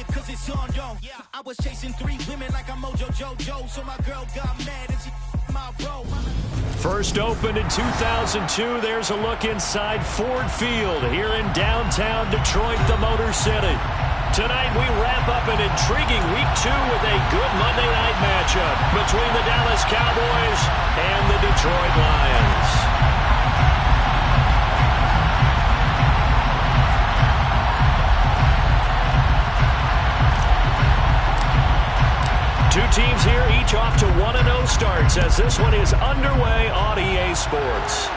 mad cause it's on, yo. I was chasing 3 women like I'm Mojo Jojo, so my girl got mad and she my roll. First opened in 2002. There's a look inside Ford Field here in downtown Detroit, the Motor City. Tonight we wrap up an intriguing Week 2 with a good Monday night matchup between the Dallas Cowboys and the Detroit Lions. Two teams here, each off to 1-0 starts as this one is underway on EA Sports.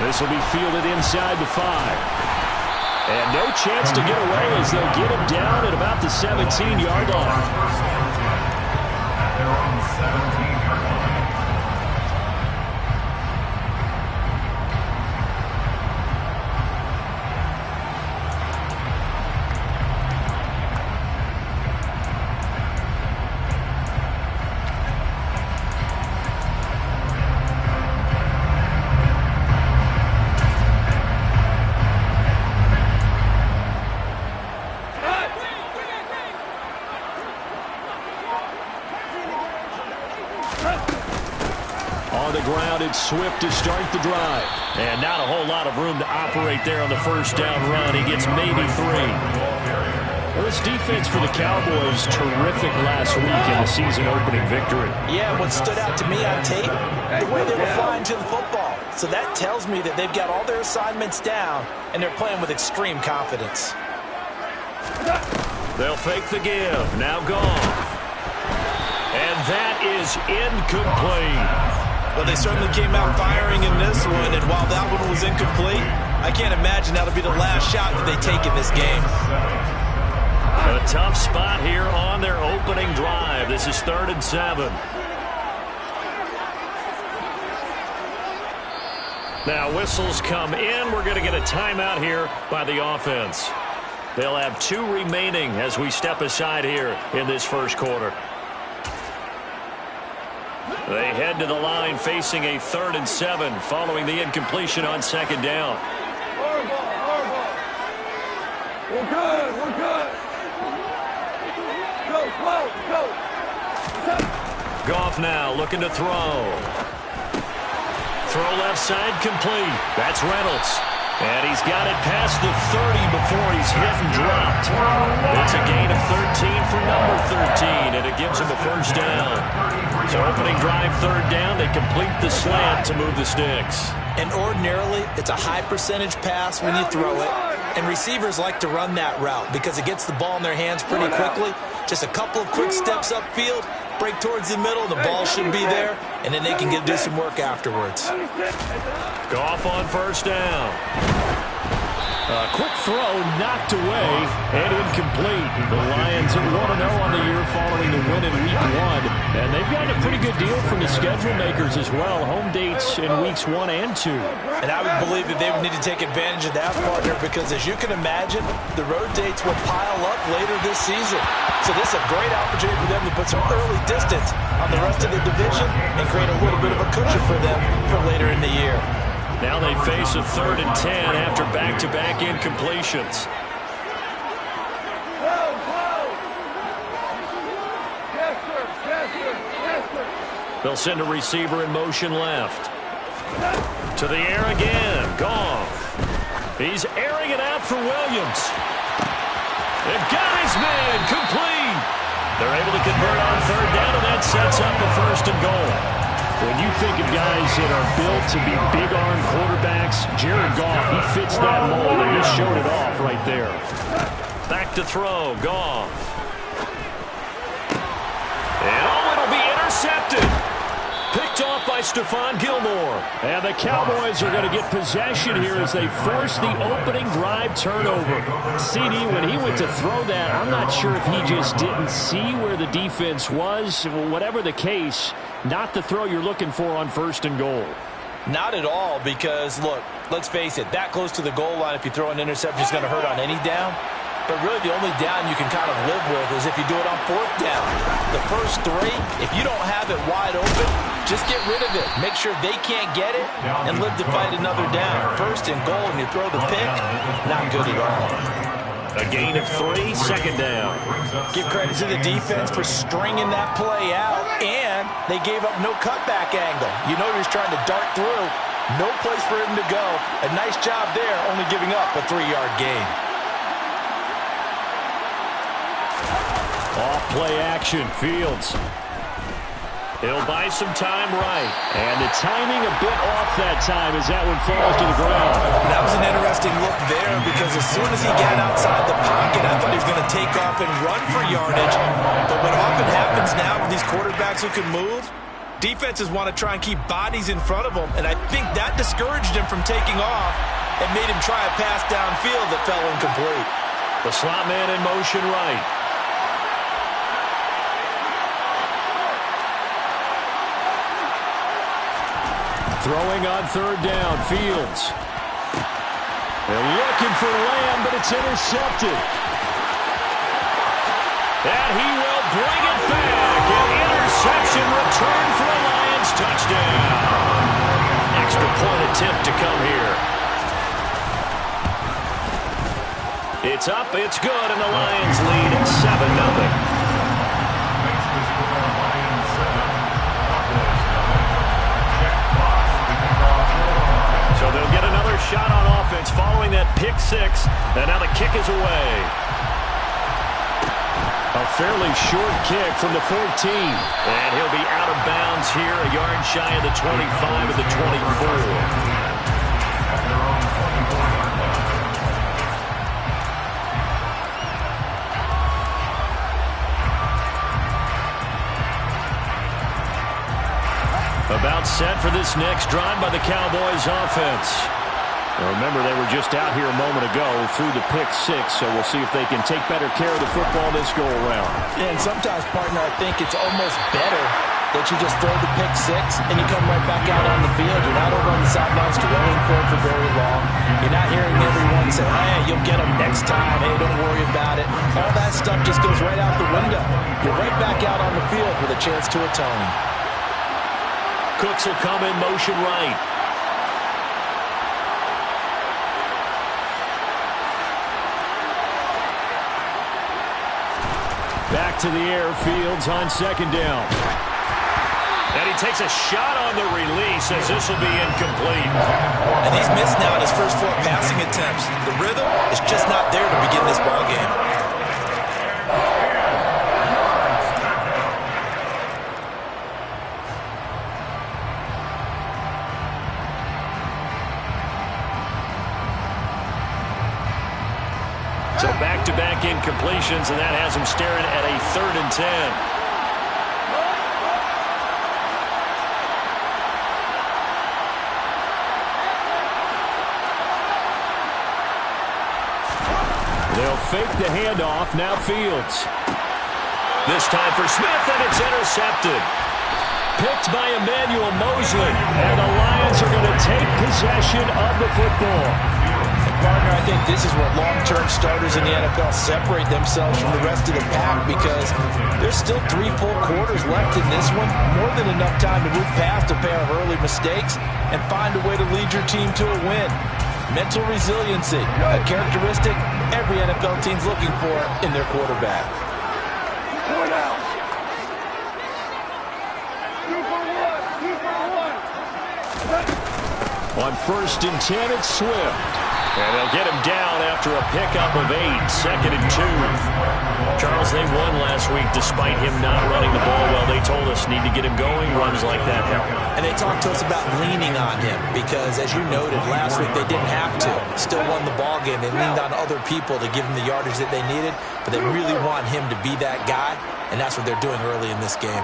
This will be fielded inside the 5. And no chance to get away as they'll get him down at about the 17-yard line. Swift to start the drive. And not a whole lot of room to operate there on the first down run. He gets maybe 3. Well, this defense for the Cowboys, terrific last week in the season opening victory. Yeah, what stood out to me on tape, the way they were flying to the football. So that tells me that they've got all their assignments down and they're playing with extreme confidence. They'll fake the give. Now gone. And that is incomplete. Well, they certainly came out firing in this one, and while that one was incomplete, I can't imagine that'll be the last shot that they take in this game. A tough spot here on their opening drive. This is 3rd and 7. Now whistles come in. We're going to get a timeout here by the offense. They'll have 2 remaining as we step aside here in this first quarter. They head to the line facing a 3rd and 7 following the incompletion on 2nd down. We're good. We're good. Go. Goff now looking to throw. Throw left side complete. That's Reynolds. And he's got it past the 30 before he's hit and dropped. It's a gain of 13 for number 13, and it gives him a first down. So opening drive 3rd down, they complete the slant to move the sticks. And ordinarily, it's a high percentage pass when you throw it. And receivers like to run that route because it gets the ball in their hands pretty quickly. Just a couple of quick steps upfield, break towards the middle, the ball should be there, and then they can do some work afterwards. Goff on first down. A quick throw knocked away and incomplete. The Lions at 1-0 on the year following the win in Week 1. And they've gotten a pretty good deal from the schedule makers as well. Home dates in Weeks 1 and 2. And I would believe that they would need to take advantage of that, partner, because as you can imagine, the road dates will pile up later this season. So this is a great opportunity for them to put some early distance on the rest of the division and create a little bit of a cushion for them for later in the year. Now they face a 3rd and 10 after back-to-back incompletions. They'll send a receiver in motion left. To the air again. Goff. He's airing it out for Williams. They've got his man complete. They're able to convert on 3rd down, and that sets up a 1st and goal. When you think of guys that are built to be big-arm quarterbacks, Jared Goff, he fits that mold, and he showed it off right there. Back to throw, Goff. And it'll be intercepted. Picked off by Stephon Gilmore. And the Cowboys are going to get possession here as they force the opening drive turnover. CD, when he went to throw that, I'm not sure if he just didn't see where the defense was. Whatever the case, not the throw you're looking for on 1st and goal. Not at all, because, look, let's face it, that close to the goal line, if you throw an interception, is going to hurt on any down. But really the only down you can kind of live with is if you do it on 4th down. The first 3, if you don't have it wide open, just get rid of it. Make sure they can't get it and live to fight another down. 1st and goal and you throw the pick, not good at all. A gain of 3, second down. Give credit to the defense for stringing that play out, and they gave up no cutback angle. You know he was trying to dart through. No place for him to go. A nice job there, only giving up a 3-yard gain. Off play action, Fields. He'll buy some time right. And the timing a bit off that time as that one falls to the ground. That was an interesting look there because as soon as he got outside the pocket, I thought he was going to take off and run for yardage. But what often happens now with these quarterbacks who can move, defenses want to try and keep bodies in front of them. And I think that discouraged him from taking off and made him try a pass downfield that fell incomplete. The slot man in motion right. Throwing on third down, Fields. They're looking for Lamb, but it's intercepted. And he will bring it back. An interception return for a Lions touchdown. Extra point attempt to come here. It's up, it's good, and the Lions lead at 7-0. So they'll get another shot on offense following that pick six. And now the kick is away. A fairly short kick from the 14. And he'll be out of bounds here, a yard shy of the 25 of the 24. About set for this next drive by the Cowboys offense. Now remember, they were just out here a moment ago through the pick six, so we'll see if they can take better care of the football this go-around. Yeah, and sometimes, partner, I think it's almost better that you just throw the pick six and you come right back out on the field. You're not over on the sidelines dwelling for it for very long. You're not hearing everyone say, hey, you'll get them next time. Hey, don't worry about it. All that stuff just goes right out the window. You're right back out on the field with a chance to atone. Cooks will come in motion right. Back to the air, Fields on second down. And he takes a shot on the release as this will be incomplete. And he's missed now in his first 4 passing attempts. The rhythm is just not there to begin this ball game. So back-to-back incompletions, and that has him staring at a 3rd and 10. They'll fake the handoff. Now Fields. This time for Smith, and it's intercepted. Picked by Emmanuel Mosley, and the Lions are going to take possession of the football. Partner, I think this is where long-term starters in the NFL separate themselves from the rest of the pack because there's still 3 full quarters left in this one. More than enough time to move past a pair of early mistakes and find a way to lead your team to a win. Mental resiliency, a characteristic every NFL team's looking for in their quarterback. On 1st and 10, it's Swift. And they'll get him down after a pickup of 8, 2nd and 2. Charles, they won last week despite him not running the ball well. They told us need to get him going. Runs like that help. And they talked to us about leaning on him because, as you noted, last week they didn't have to. Still won the ball game. They leaned on other people to give them the yardage that they needed, but they really want him to be that guy, and that's what they're doing early in this game.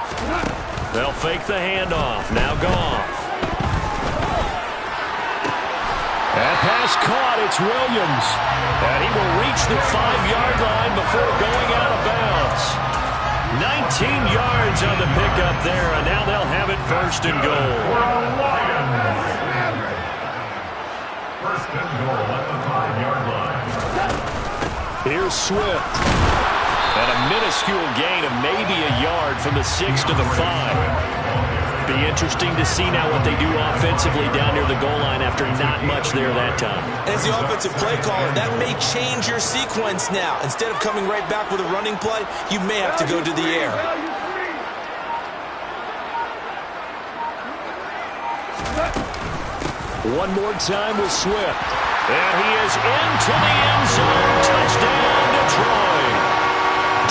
They'll fake the handoff. Now Goff. And pass caught, it's Williams. And he will reach the 5-yard line before going out of bounds. 19 yards on the pickup there, and now they'll have it 1st and goal. First and goal at the 5-yard line. Here's Swift. And a minuscule gain of maybe a yard from the 6 to the 5. Be interesting to see now what they do offensively down near the goal line after not much there that time. As the offensive play caller, that may change your sequence now. Instead of coming right back with a running play, you may have to go to the air. One more time with Swift. And he is into the end zone. Touchdown, Detroit.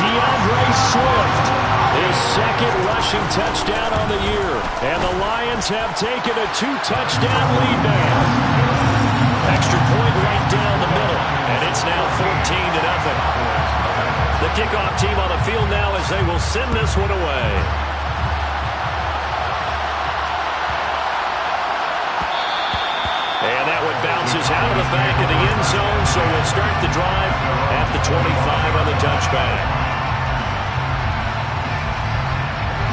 DeAndre Swift, his second rushing touchdown on the year. And the Lions have taken a 2-touchdown lead now. Extra point right down the middle. And it's now 14-0. The kickoff team on the field now as they will send this one away. And that one bounces out of the back of the end zone, so we'll start the drive at the 25 on the touchback.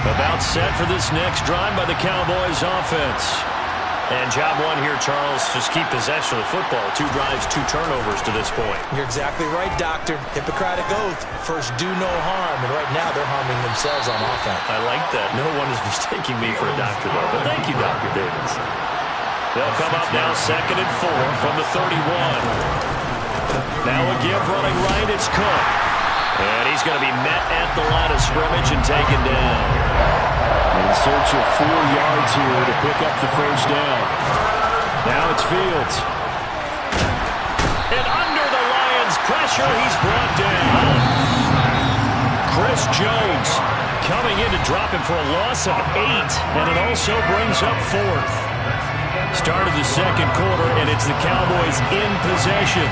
About set for this next drive by the Cowboys offense. And job one here, Charles, just keep possession of the football. 2 drives, 2 turnovers to this point. You're exactly right, Doctor. Hippocratic oath. First, do no harm. And right now, they're harming themselves on offense. I like that. No one is mistaking me for a doctor, though. But thank you, Dr. Davis. They'll come up now 2nd and 4 from the 31. Now a give running right, it's Cook. And he's going to be met at the line of scrimmage and taken down. In search of 4 yards here to pick up the first down. Now it's Fields. And under the Lions' pressure, he's brought down. Chris Jones coming in to drop him for a loss of 8. And it also brings up 4th. Start of the second quarter, and it's the Cowboys in possession.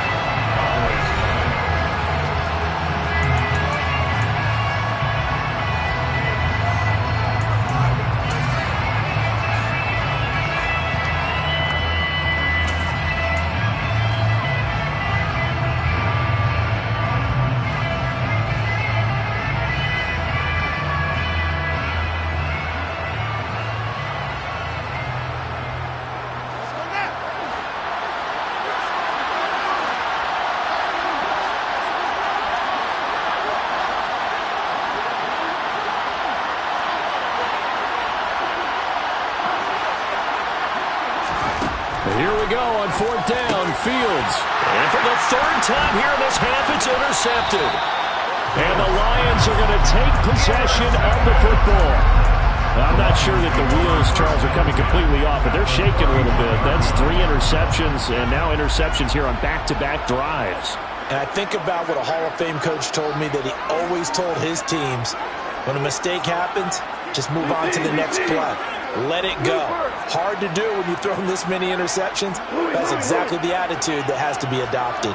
Here we go on 4th down, Fields. And for the 3rd time here in this half, it's intercepted. And the Lions are going to take possession of the football. I'm not sure that the wheels, Charles, are coming completely off, but they're shaking a little bit. That's 3 interceptions, and now interceptions here on back-to-back drives. And I think about what a Hall of Fame coach told me that he always told his teams, when a mistake happens, just move on to the next play. Let it go. Hard to do when you throw this many interceptions. That's exactly the attitude that has to be adopted.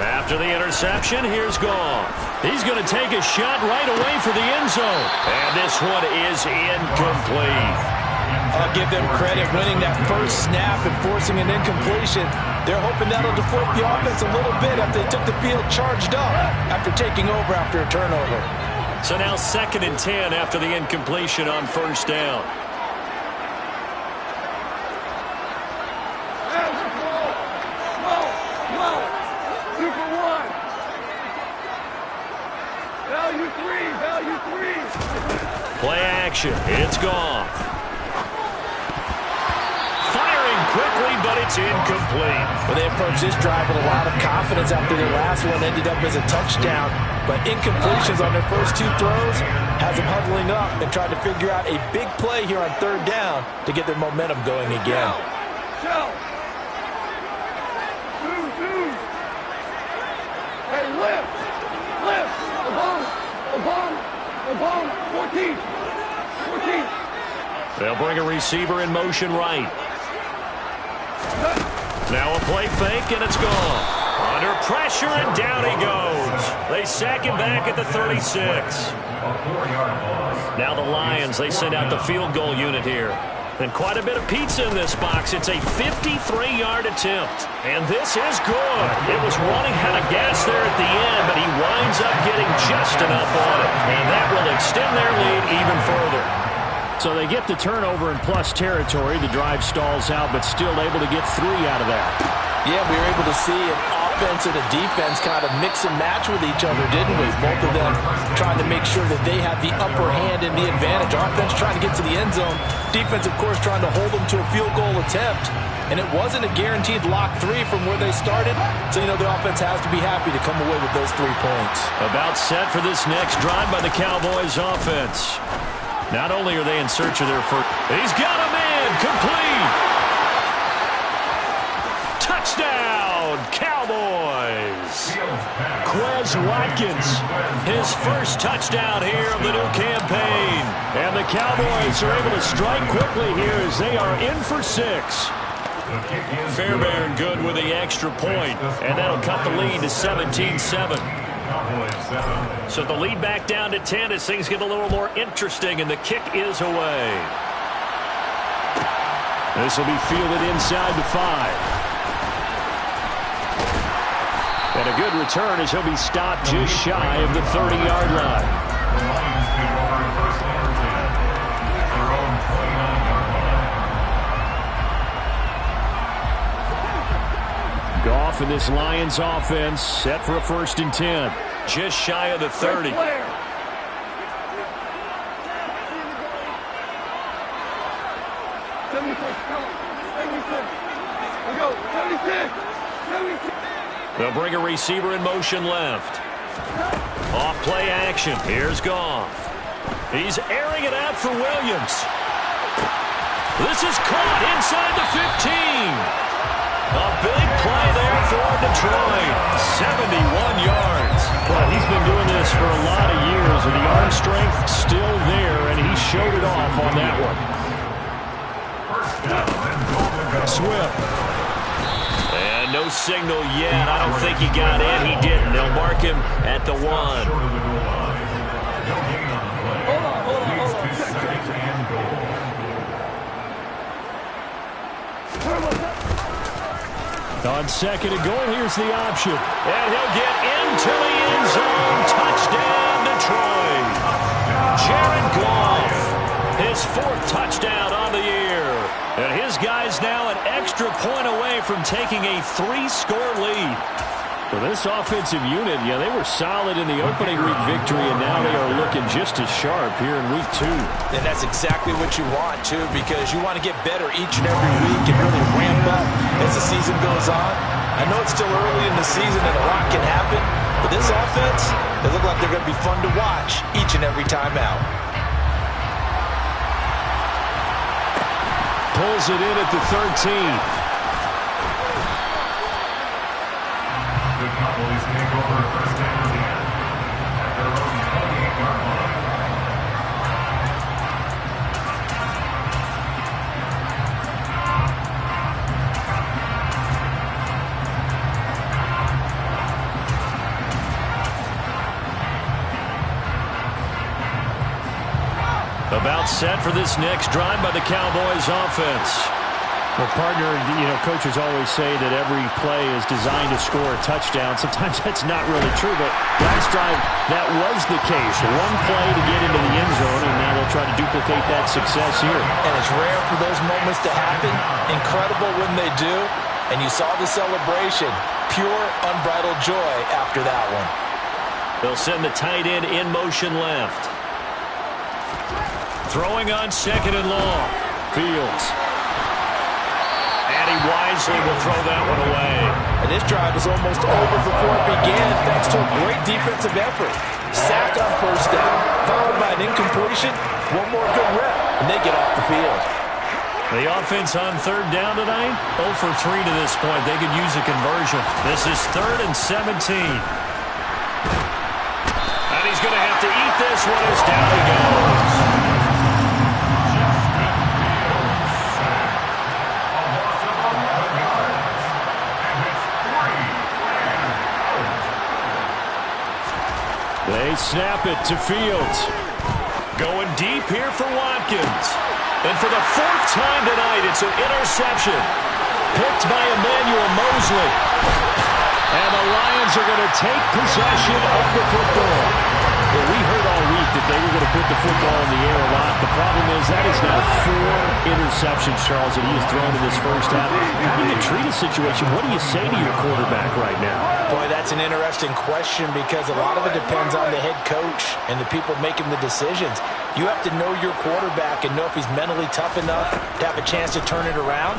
After the interception, here's Goff. He's going to take a shot right away for the end zone. And this one is incomplete. I'll give them credit winning that first snap and forcing an incompletion. They're hoping that'll deflate the offense a little bit after they took the field charged up after taking over after a turnover. So now 2nd and 10 after the incompletion on 1st down. Play action. It's Goff. Firing quickly, but it's incomplete. Well, they approached this drive with a lot of confidence after their last one ended up as a touchdown. But incompletions on their first 2 throws has them huddling up and trying to figure out a big play here on 3rd down to get their momentum going again. Hey, lift! 14! They'll bring a receiver in motion right. Now a play fake, and it's gone. Under pressure, and down he goes. They sack him back at the 36. Now the Lions, they send out the field goal unit here. And quite a bit of pizza in this box. It's a 53-yard attempt. And this is good. It was running out of gas there at the end, but he winds up getting just enough on it. And that will extend their lead even further. So they get the turnover in plus territory. The drive stalls out, but still able to get 3 out of that. Yeah, we were able to see an offense and the defense kind of mix and match with each other, didn't we? Both of them trying to make sure that they have the upper hand and the advantage. Offense trying to get to the end zone. Defense, of course, trying to hold them to a field goal attempt. And it wasn't a guaranteed lock 3 from where they started. So, the offense has to be happy to come away with those 3 points. About set for this next drive by the Cowboys offense. Not only are they in search of their first... He's got a man complete! Touchdown, Cowboys! Quez Watkins, his first touchdown here of the new campaign. And the Cowboys are able to strike quickly here as they are in for 6. Fairbairn good with the extra point, and that'll cut the lead to 17-7. So the lead back down to 10 as things get a little more interesting, and the kick is away. This will be fielded inside the 5. And a good return as he'll be stopped just shy of the 30-yard line. The Lions take over first and 10 at their own 29-yard line. Goff and this Lions offense set for a 1st and 10. Just shy of the 30. They'll bring a receiver in motion left. Off play action. Here's Goff. He's airing it out for Williams. This is caught inside the 15. A big play there for Detroit. 71 yards. Well, he's been doing this for a lot of years, and the arm strength still there, and he showed it off on that one. Swift. And no signal yet. I don't think he got in. He didn't. They'll mark him at the 1. On 2nd and goal, here's the option. And he'll get into the end zone. Touchdown, Detroit. Jared Goff, his 4th touchdown on the year. And his guys now an extra point away from taking a 3-score lead. Well, this offensive unit, they were solid in the opening week victory, and now they are looking just as sharp here in week 2. And that's exactly what you want, too, because you want to get better each and every week and really ramp up as the season goes on. I know it's still early in the season and a lot can happen, but this offense, they look like they're going to be fun to watch each and every time out. Pulls it in at the 13. The Cowboys take over first and 10 at their own 28-yard line. About set for this next drive by the Cowboys offense. Well, partner, coaches always say that every play is designed to score a touchdown. Sometimes that's not really true, but last drive, that was the case. One play to get into the end zone, and now they'll try to duplicate that success here. And it's rare for those moments to happen. Incredible when they do. And you saw the celebration. Pure, unbridled joy after that one. They'll send the tight end in motion left. Throwing on 2nd and long. Fields. And he wisely will throw that one away. And this drive is almost over before it began thanks to a great defensive effort. Sacked on 1st down, followed by an incompletion. One more good rep, and they get off the field. The offense on 3rd down tonight, 0 for 3 to this point. They could use a conversion. This is 3rd and 17. And he's going to have to eat this one as down he goes. They snap it to Fields. Going deep here for Watkins. And for the 4th time tonight, it's an interception. Picked by Emmanuel Mosley. And the Lions are going to take possession of the football. Well, we heard all week that they were going to put the football in the air a lot. The problem is that is now 4 interceptions, Charles, that he has thrown in this first half. How do you treat a situation? What do you say to your quarterback right now? Boy, that's an interesting question because a lot of it depends on the head coach and the people making the decisions. You have to know your quarterback and know if he's mentally tough enough to have a chance to turn it around,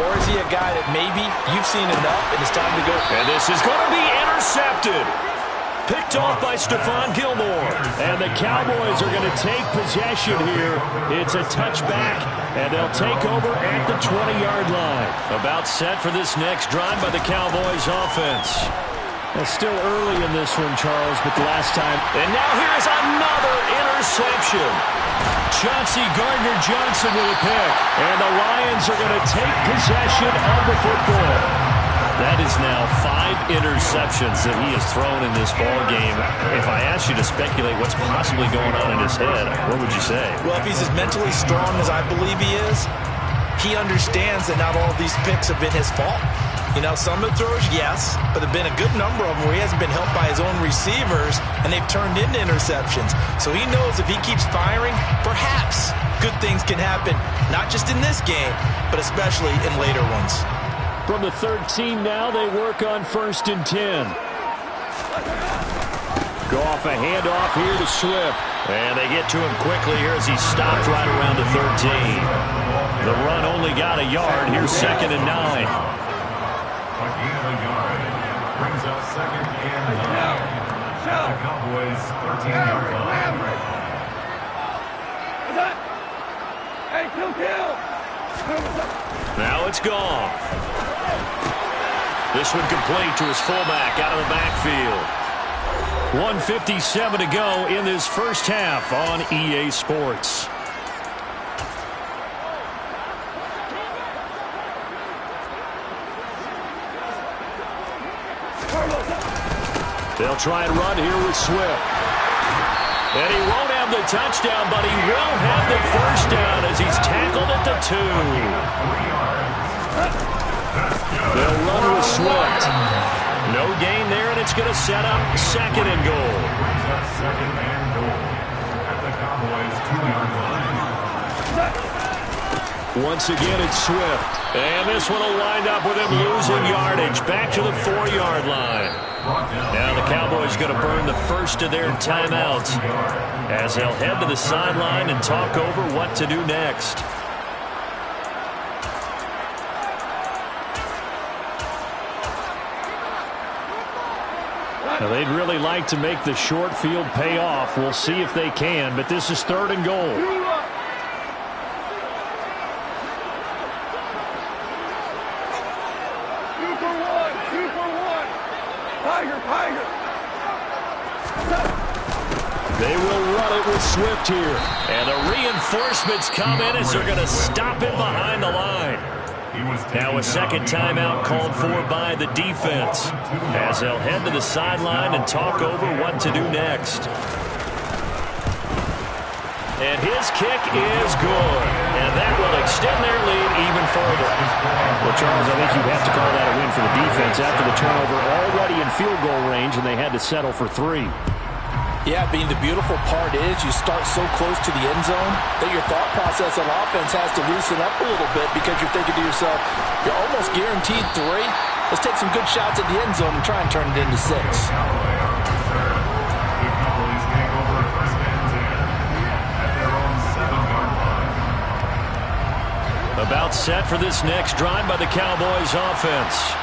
or is he a guy that maybe you've seen enough and it's time to go. And this is going to be intercepted. Picked off by Stephon Gilmore. And the Cowboys are going to take possession here. It's a touchback, and they'll take over at the 20-yard line. About set for this next drive by the Cowboys offense. It's still early in this one, Charles, but the last time. And now here's another interception. Chauncey Gardner-Johnson with a pick. And the Lions are going to take possession of the football. That is now 5 interceptions that he has thrown in this ball game. If I asked you to speculate what's possibly going on in his head, what would you say? Well, if he's as mentally strong as I believe he is, he understands that not all of these picks have been his fault. You know, some of the throws, yes, but there have been a good number of them where he hasn't been helped by his own receivers, and they've turned into interceptions. So he knows if he keeps firing, perhaps good things can happen, not just in this game, but especially in later ones. From the 13 now, they work on 1st and 10. Go off a handoff here to Swift. And they get to him quickly here as he stopped right around the 13. The run only got a yard. Here's 2nd and 9. A gain of a yard. Brings up 2nd and 9. The Cowboys 13-yard line. Hey, kill! Now it's gone. This one complete to his fullback out of the backfield. 1:57 to go in this first half on EA Sports. They'll try and run here with Swift. And he won't have the touchdown, but he will have the first down as he's tackled at the 2. They'll run with Swift. No gain there, and it's going to set up 2nd and goal. Second and goal at the Cowboys 2-yard line. Once again, it's Swift. And this one will wind up with him losing yardage. Back to the 4-yard line. Now the Cowboys going to burn the first of their timeouts as they'll head to the sideline and talk over what to do next. Now, they'd really like to make the short field pay off. We'll see if they can, but this is 3rd and goal. 2 for 1. Tiger. They will run it with Swift here. And the reinforcements come in as they're going to stop him behind the line. Now a second timeout called for by the defense as they'll head to the sideline and talk over what to do next. And his kick is good. And that will extend their lead even further. Well, Charles, I think you have to call that a win for the defense after the turnover already in field goal range, and they had to settle for 3. Yeah, Bean, the beautiful part is you start so close to the end zone that your thought process on offense has to loosen up a little bit because you're thinking to yourself, you're almost guaranteed 3. Let's take some good shots at the end zone and try and turn it into 6. The Cowboys take over 1st and 10 at their own 7-yard line. About set for this next drive by the Cowboys offense.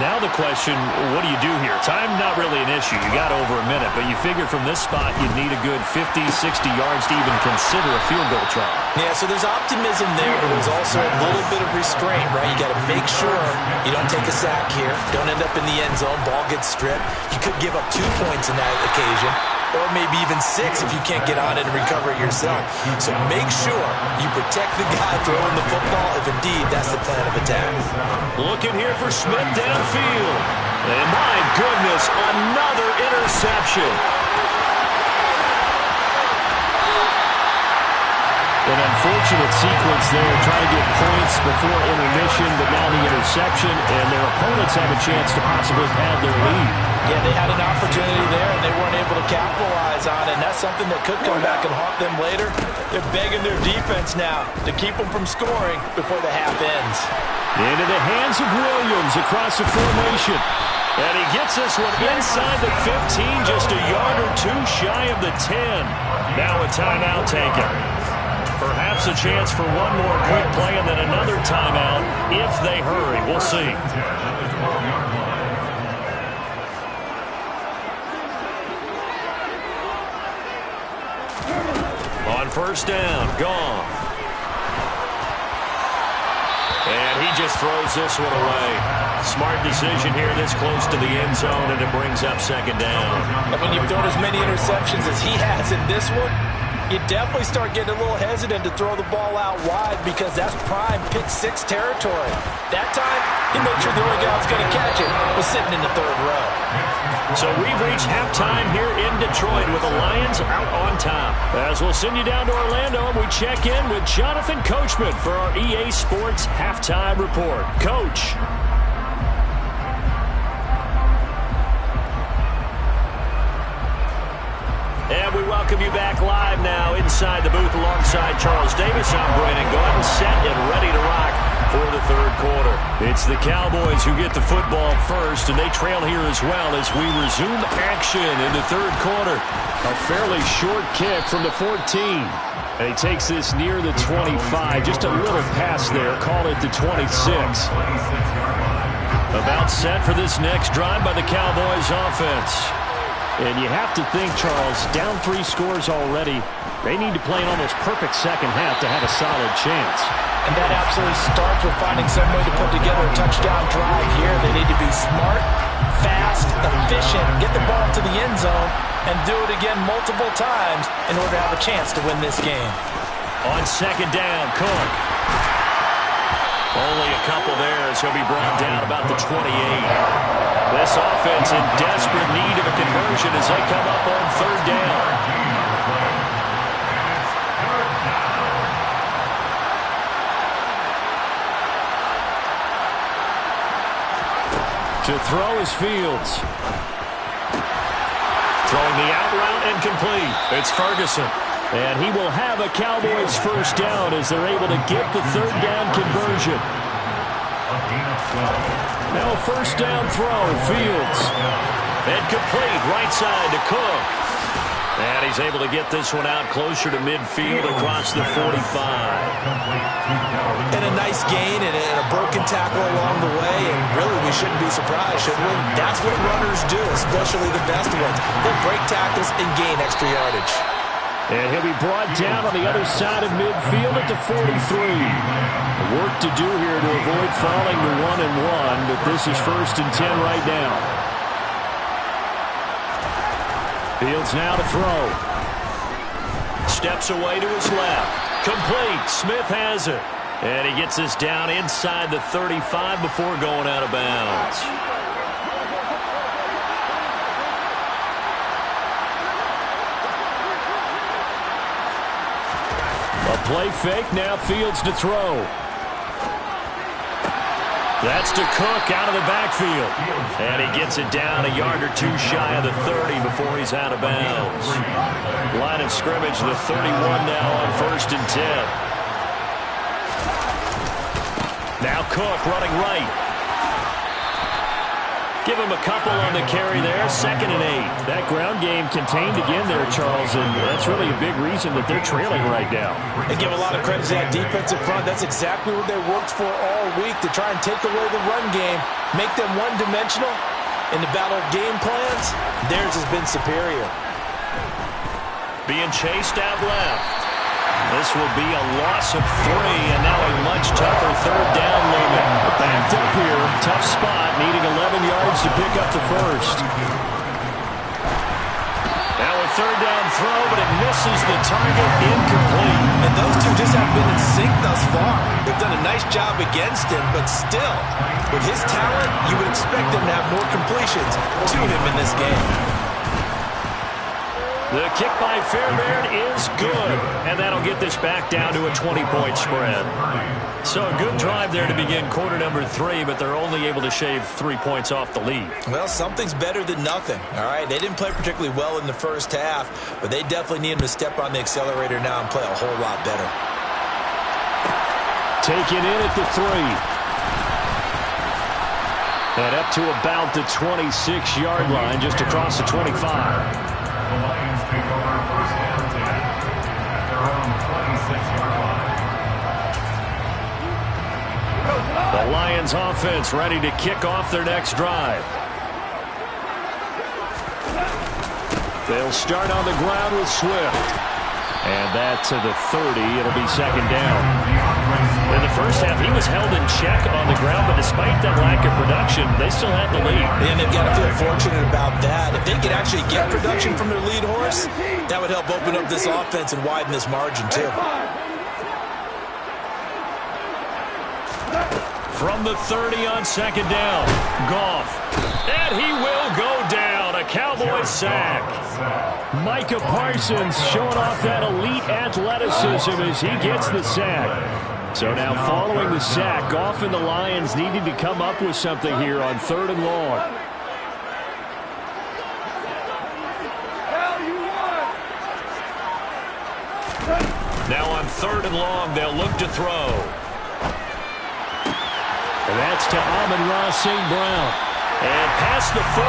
Now the question, what do you do here? Time not really an issue. You got over a minute, but you figure from this spot you'd need a good 50, 60 yards to even consider a field goal try. Yeah, so there's optimism there, but there's also a little bit of restraint, right? You got to make sure you don't take a sack here. Don't end up in the end zone. Ball gets stripped. You could give up 2 points in that occasion, or maybe even 6 if you can't get on it and recover it yourself. So make sure you protect the guy throwing the football if indeed that's the plan of attack. Looking here for Smith downfield. And my goodness, another interception. And unfortunate sequence there, trying to get points before intermission, but now the interception, and their opponents have a chance to possibly pad their lead. Yeah, they had an opportunity there, and they weren't able to capitalize on it, and that's something that could come back and haunt them later. They're begging their defense now to keep them from scoring before the half ends. Into the hands of Williams across the formation. And he gets this one inside the 15, just a yard or two shy of the 10. Now a timeout taken. Perhaps a chance for one more quick play and then another timeout if they hurry. We'll see. On first down, gone. And he just throws this one away. Smart decision here this close to the end zone, and it brings up second down. And when you've thrown as many interceptions as he has in this one, you definitely start getting a little hesitant to throw the ball out wide because that's prime pick six territory. That time, he made sure the only guy who's going to catch it was sitting in the third row. So we've reached halftime here in Detroit with the Lions out on top. As we'll send you down to Orlando, and we check in with Jonathan Coachman for our EA Sports Halftime Report. Coach. And we welcome you back live now inside the booth alongside Charles Davis. I'm Brandon Gordon, set and ready to rock for the third quarter. It's the Cowboys who get the football first, and they trail here as well as we resume action in the third quarter. A fairly short kick from the 14. And he takes this near the 25. Just a little pass there. Call it the 26. About set for this next drive by the Cowboys offense. And you have to think, Charles, down 3 scores already. They need to play an almost perfect second half to have a solid chance. And that absolutely starts with finding some way to put together a touchdown drive here. They need to be smart, fast, efficient, get the ball to the end zone, and do it again multiple times in order to have a chance to win this game. On second down, Cook. Only a couple there as he'll be brought down about the 28. This offense in desperate need of a conversion as they come up on third down. To throw is Fields. Throwing the out route and complete. It's Ferguson. And he will have a Cowboys first down as they're able to get the third down conversion. Now a first down throw, Fields. And complete, right side to Cook. And he's able to get this one out closer to midfield across the 45. And a nice gain and a broken tackle along the way, and really we shouldn't be surprised, should we? That's what runners do, especially the best ones. They break tackles and gain extra yardage. And he'll be brought down on the other side of midfield at the 43. Work to do here to avoid falling to 1-1, but this is 1st and 10 right now. Fields now to throw. Steps away to his left. Complete. Smith has it. And he gets this down inside the 35 before going out of bounds. A play fake, now Fields to throw. That's to Cook out of the backfield. And he gets it down a yard or two shy of the 30 before he's out of bounds. Line of scrimmage, the 31 now on 1st and 10. Now Cook running right. Give him a couple on the carry there. 2nd and 8. That ground game contained again there, Charles, and that's really a big reason that they're trailing right now. They give a lot of credit to that defensive front. That's exactly what they worked for all week, to try and take away the run game, make them one-dimensional. In the battle of game plans, theirs has been superior. Being chased out left. This will be a loss of 3, and now a much tougher third down looming. Backed up here, tough spot, needing 11 yards to pick up the first. Now a third down throw, but it misses the target, incomplete. And those two just haven't been in sync thus far. They've done a nice job against him, but still, with his talent, you would expect him to have more completions to him in this game. The kick by Fairbairn is good, and that'll get this back down to a 20-point spread. So a good drive there to begin quarter number 3, but they're only able to shave 3 points off the lead. Well, something's better than nothing, all right? They didn't play particularly well in the first half, but they definitely need them to step on the accelerator now and play a whole lot better. Taken in at the 3. And up to about the 26-yard line, just across the 25. The Lions take over first and 10 at their own 26-yard line. The Lions offense ready to kick off their next drive. They'll start on the ground with Swift. And that to the 30. It'll be second down. In the first half, he was held in check on the ground, but despite that lack of production, they still had the lead. And they've got to feel fortunate about that. If they could actually get production from their lead horse, that would help open up this offense and widen this margin, too. From the 30 on second down, Goff. And he will go down. A Cowboys sack. Micah Parsons showing off that elite athleticism as he gets the sack. So now following the sack, Goff and the Lions needing to come up with something here on 3rd and long. Now on 3rd and long, they'll look to throw. And that's to Amon-Ra St. Brown. And past the 40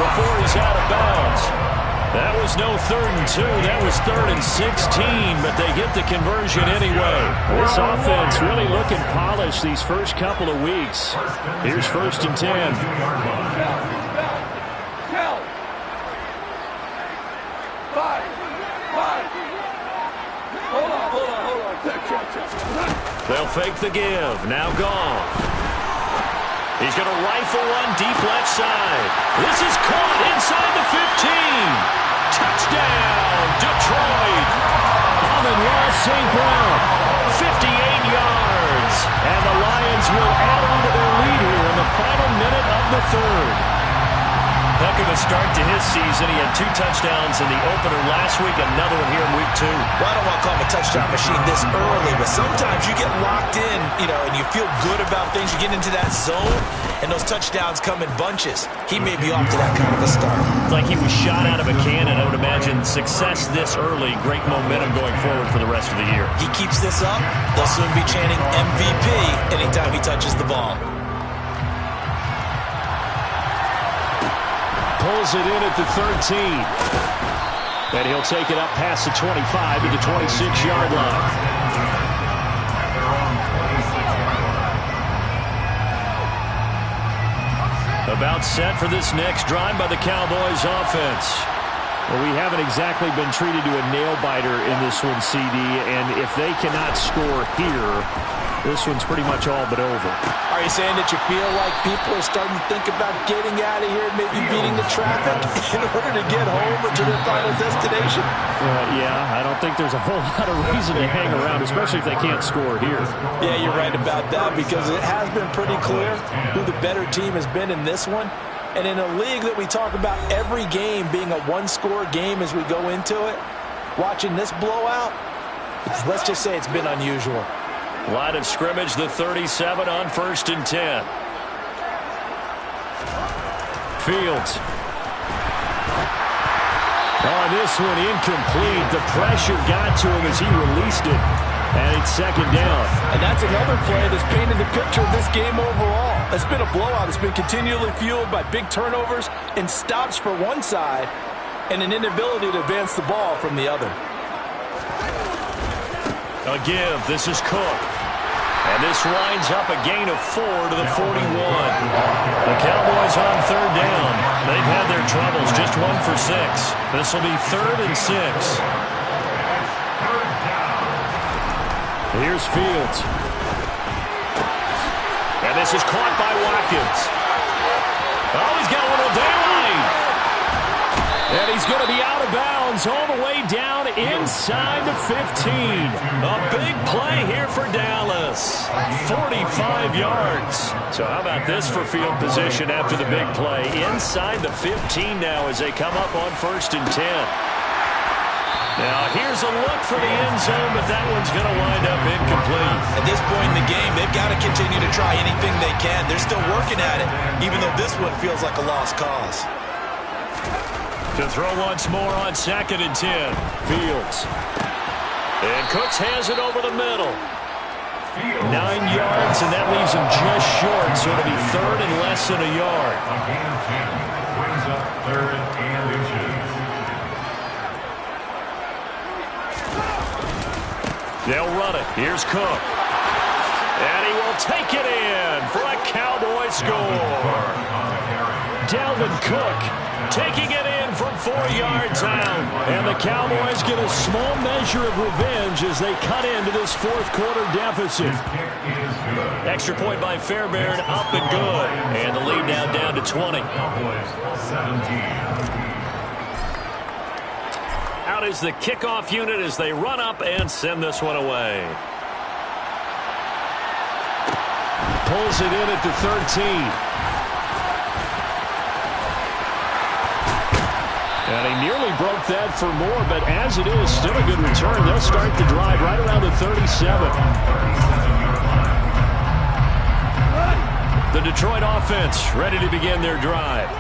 before he's out of bounds. That was no 3rd and 2. That was 3rd and 16, but they get the conversion anyway. This offense really looking polished these first couple of weeks. Here's 1st and 10. They'll fake the give. Now Goff. He's going to rifle one deep left side. This is caught inside the 15. Touchdown, Detroit. Amon-Ra St. Brown, 58 yards. And the Lions will add on to their lead here in the final minute of the 3rd. Heck of a start to his season. He had 2 touchdowns in the opener last week, another one here in week 2. Well, I don't want to call him a touchdown machine this early, but sometimes you get locked in, and you feel good about things. You get into that zone, and those touchdowns come in bunches. He may be off to that kind of a start. It's like he was shot out of a cannon. I would imagine success this early, great momentum going forward for the rest of the year. He keeps this up, they'll soon be chanting MVP anytime he touches the ball. Pulls it in at the 13. And he'll take it up past the 25 to the 26-yard line. About set for this next drive by the Cowboys offense. Well, we haven't exactly been treated to a nail-biter in this one, CD, and if they cannot score here, this one's pretty much all but over. Are you saying that you feel like people are starting to think about getting out of here and maybe beating the traffic in order to get home or to their final destination? Yeah, I don't think there's a whole lot of reason to hang around, especially if they can't score here. Yeah, you're right about that because it has been pretty clear who the better team has been in this one. And in a league that we talk about every game being a one-score game as we go into it, watching this blowout, let's just say it's been unusual. Line of scrimmage, the 37 on 1st and 10. Fields. On this one, incomplete. The pressure got to him as he released it. And it's second down. And that's another play that's painted the picture of this game overall. It's been a blowout. It's been continually fueled by big turnovers and stops for one side and an inability to advance the ball from the other. A give. This is Cook. And this winds up a gain of 4 to the 41. The Cowboys on 3rd down. They've had their troubles. Just 1 for 6. This will be 3rd and 6. Here's Fields. And this is caught by Watkins. Oh, he's got one on down line. And he's going to be out of bounds all the way down inside the 15. A big play here for Dallas. 45 yards. So how about this for field position after the big play? Inside the 15 now as they come up on 1st and 10. Now here's a look for the end zone, but that one's going to wind up incomplete. At this point in the game, they've got to continue to try anything they can. They're still working at it, even though this one feels like a lost cause. To throw once more on 2nd and 10. Fields. And Cooks has it over the middle. 9 yards, and that leaves him just short, so it'll be 3rd and less than a yard. A gain of 10 brings up 3rd and inches. They'll run it. Here's Cook. And he will take it in for a Cowboy score. Dalvin Cook taking it in from 4 yards out. And the Cowboys get a small measure of revenge as they cut into this 4th quarter deficit. Extra point by Fairbairn, up and good. And the lead now down to 20. Cowboys 17. Out is the kickoff unit as they run up and send this one away. Pulls it in at the 13. And he nearly broke that for more, but as it is, still a good return. They'll start the drive right around the 37. The Detroit offense ready to begin their drive.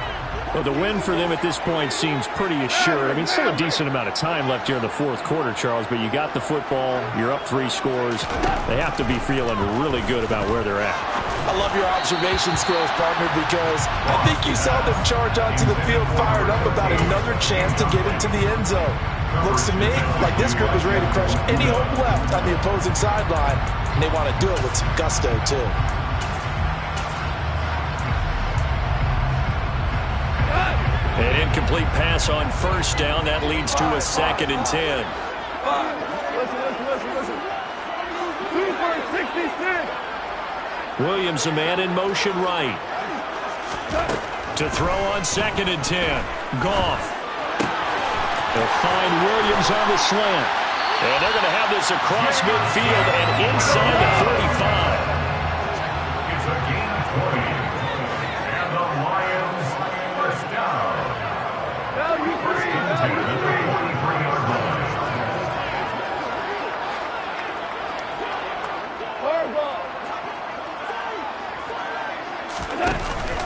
Well, the win for them at this point seems pretty assured. I mean, still a decent amount of time left here in the 4th quarter, Charles, but you got the football, you're up 3 scores. They have to be feeling really good about where they're at. I love your observation skills, partner, because I think you saw them charge onto the field fired up about another chance to get into the end zone. Looks to me like this group is ready to crush any hope left on the opposing sideline, and they want to do it with some gusto, too. An incomplete pass on 1st down. That leads to a 2nd and 10. Listen. 2 for 66. Williams, a man in motion right. To throw on 2nd and 10. Goff. They'll find Williams on the slant. And they're going to have this across midfield and inside the 35. It's a gain of 20. And the Lions first down. First and 10 at the 43-yard line.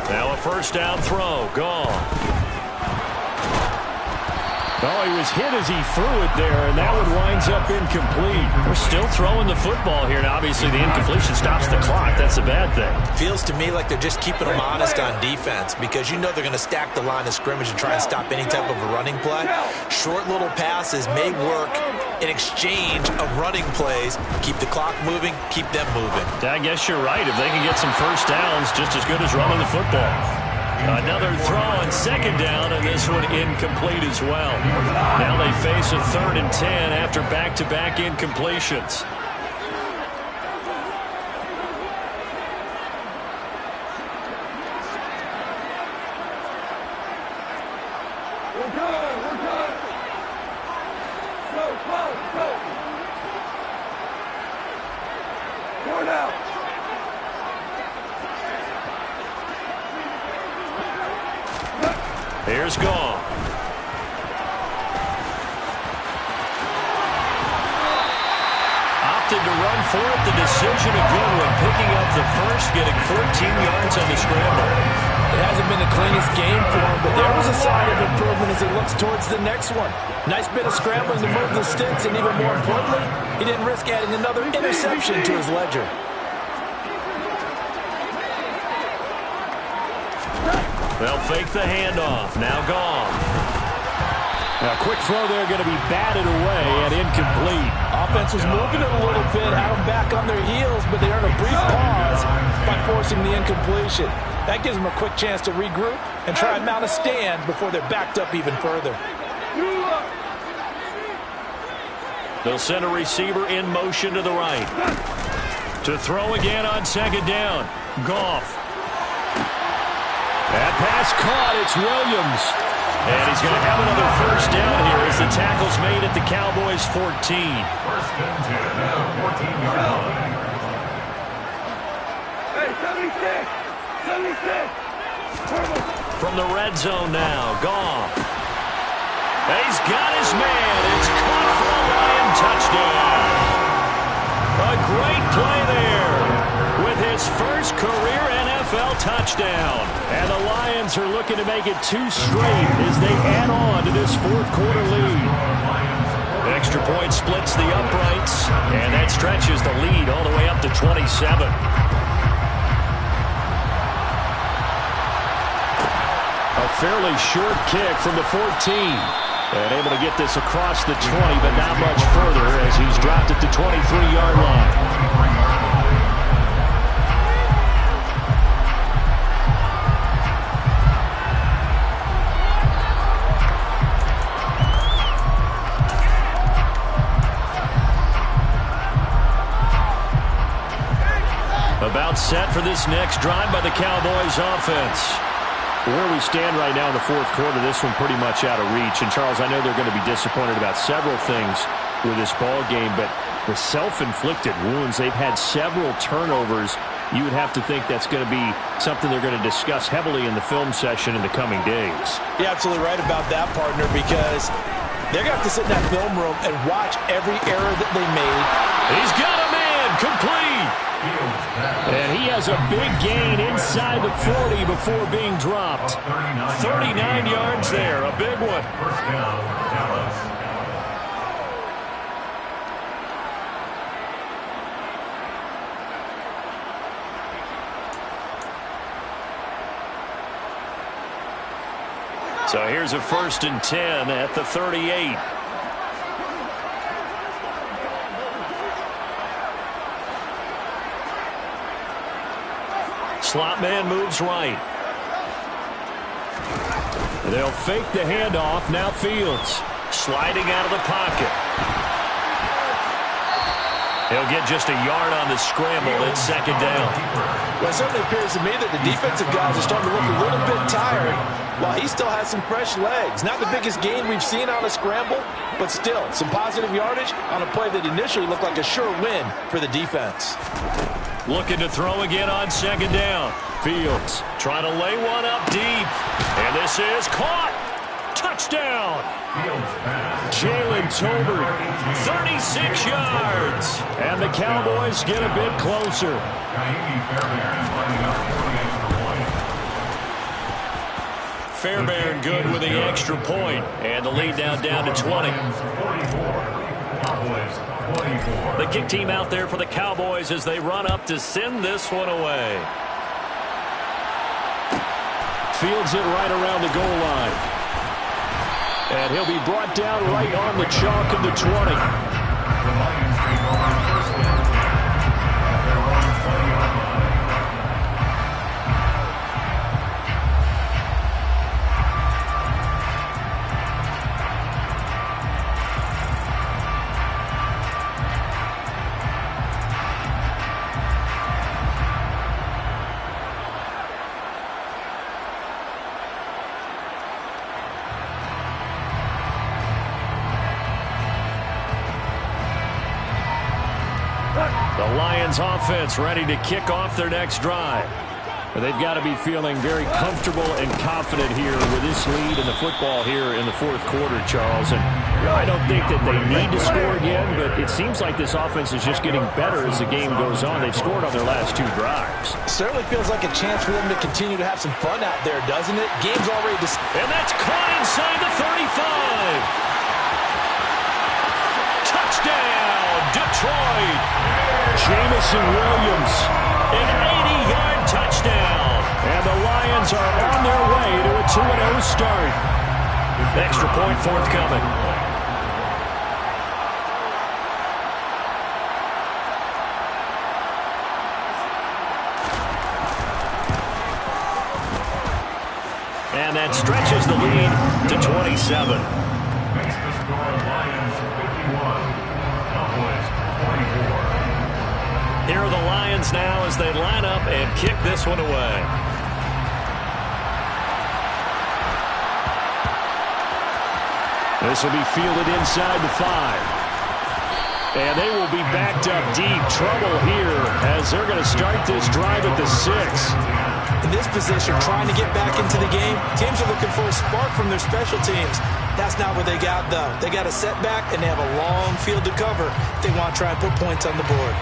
Now a 1st down throw. Gone. Oh, he was hit as he threw it there, and that one winds up incomplete. We're still throwing the football here, and obviously the incompletion stops the clock. That's a bad thing. Feels to me like they're just keeping them honest on defense because you know they're going to stack the line of scrimmage and try and stop any type of a running play. Short little passes may work in exchange of running plays. Keep the clock moving, keep them moving. I guess you're right. If they can get some 1st downs, just as good as running the football. Another throw on 2nd down, and this one incomplete as well. Now they face a 3rd and 10 after back-to-back incompletions. We're good. Go. 4 down. Here's Goff. Opted to run for it. The decision a good one. Picking up the 1st, getting 14 yards on the scramble. It hasn't been the cleanest game for him, but there was a sign of improvement as he looks towards the next one. Nice bit of scrambling to move the sticks, and even more importantly, he didn't risk adding another interception to his ledger. They'll fake the handoff. Now Goff. Now, quick throw there, going to be batted away and incomplete. Offense was moving it a little bit, had them back on their heels, but they earned a brief pause by forcing the incompletion. That gives them a quick chance to regroup and try and mount a stand before they're backed up even further. They'll send a receiver in motion to the right. To throw again on 2nd down. Goff. That pass caught. It's Williams. And he's going to have another 1st down here as the tackle's made at the Cowboys' 14. 1st and 10 at the 14-yard line. Hey, 76. From the red zone now, Goff. He's got his man. It's caught for a Lion touchdown. A great play there with his first career NFL touchdown. And the Lions are looking to make it 2 straight as they add on to this fourth quarter lead. Extra point splits the uprights, and that stretches the lead all the way up to 27. A fairly short kick from the 14. And able to get this across the 20, but not much further as he's dropped at the 23-yard line. About set for this next drive by the Cowboys offense. Where we stand right now in the fourth quarter, this one pretty much out of reach. And, Charles, I know they're going to be disappointed about several things with this ball game, but the self-inflicted wounds, they've had several turnovers. You would have to think that's going to be something they're going to discuss heavily in the film session in the coming days. You're absolutely right about that, partner, because they're going to have to sit in that film room and watch every error that they made. He's got a man complete. And he has a big gain inside the 40 before being dropped. 39 yards there, a big one. First down, Dallas. So here's a 1st and 10 at the 38. Slot man moves right. They'll fake the handoff. Now Fields sliding out of the pocket. He'll get just a yard on the scramble. It's 2nd down. Well, it certainly appears to me that the defensive guys are starting to look a little bit tired while he still has some fresh legs. Not the biggest gain we've seen on a scramble, but still some positive yardage on a play that initially looked like a sure win for the defense. Looking to throw again on 2nd down. Fields trying to lay one up deep. And this is caught. Touchdown. Jalen Tolbert, 36 yards. And the Cowboys get a bit closer. Fairbairn good with the extra point. And the lead now down to 20. The kick team out there for the Cowboys as they run up to send this one away. Fields it right around the goal line. And he'll be brought down right on the chalk of the 20. The Lions offense ready to kick off their next drive. They've got to be feeling very comfortable and confident here with this lead in the football here in the fourth quarter, Charles. And I don't think that they need to score again, but it seems like this offense is just getting better as the game goes on. They've scored on their last 2 drives. Certainly feels like a chance for them to continue to have some fun out there, doesn't it? Game's already decided. And that's caught inside the 35. Touchdown, Detroit. Jameson Williams, an 80-yard touchdown. And the Lions are on their way to a 2-0 start. Extra point forthcoming. And that stretches the lead to 27. Makes the score Lions 51, Cowboys 44. Here are the Lions now as they line up and kick this one away. This will be fielded inside the 5. And they will be backed up deep. Trouble here as they're going to start this drive at the 6. in this position, trying to get back into the game, teams are looking for a spark from their special teams. That's not what they got, though. They got a setback, and they have a long field to cover if they want to try and put points on the board.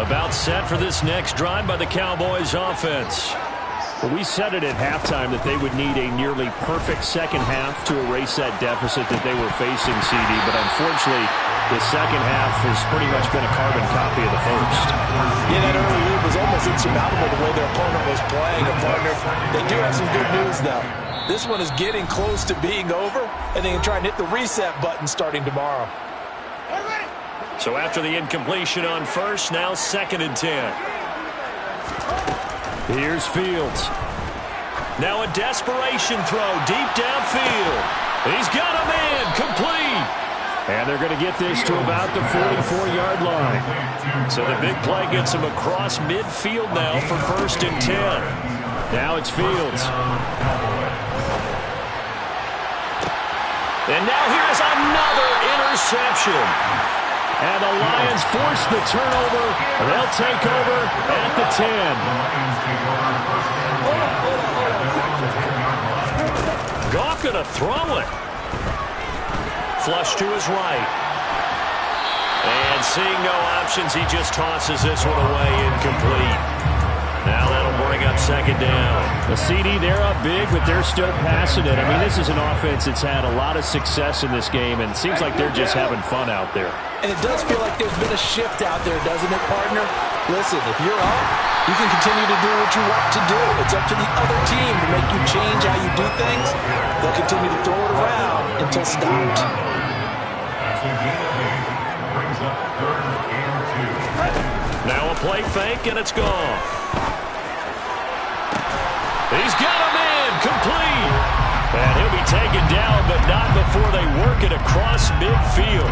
About set for this next drive by the Cowboys offense. Well, we said it at halftime that they would need a nearly perfect second half to erase that deficit that they were facing, CD. But unfortunately, the second half has pretty much been a carbon copy of the first. Yeah, that early lead was almost insurmountable the way their opponent was playing. And partner, they do have some good news, though. This one is getting close to being over, and they can try and hit the reset button starting tomorrow. So after the incompletion on first, now 2nd and 10. Here's Fields. Now a desperation throw deep downfield. He's got him in, complete. And they're going to get this to about the 44-yard line. So the big play gets him across midfield now for 1st and 10. Now it's Fields. And now here's another interception. And the Lions force the turnover. They'll take over at the 10. Goff going to throw it. Flush to his right. And seeing no options, he just tosses this one away, incomplete. Now that'll bring up 2nd down. The CD, they're up big, but they're still passing it. I mean, this is an offense that's had a lot of success in this game, and it seems like they're just having fun out there. And it does feel like there's been a shift out there, doesn't it, partner? Listen, if you're up, you can continue to do what you want to do. It's up to the other team to make you change how you do things. They'll continue to throw it around until stopped. Now a play fake, and it's gone. He's got him in, complete. And he'll be taken down, but not before they work it across midfield.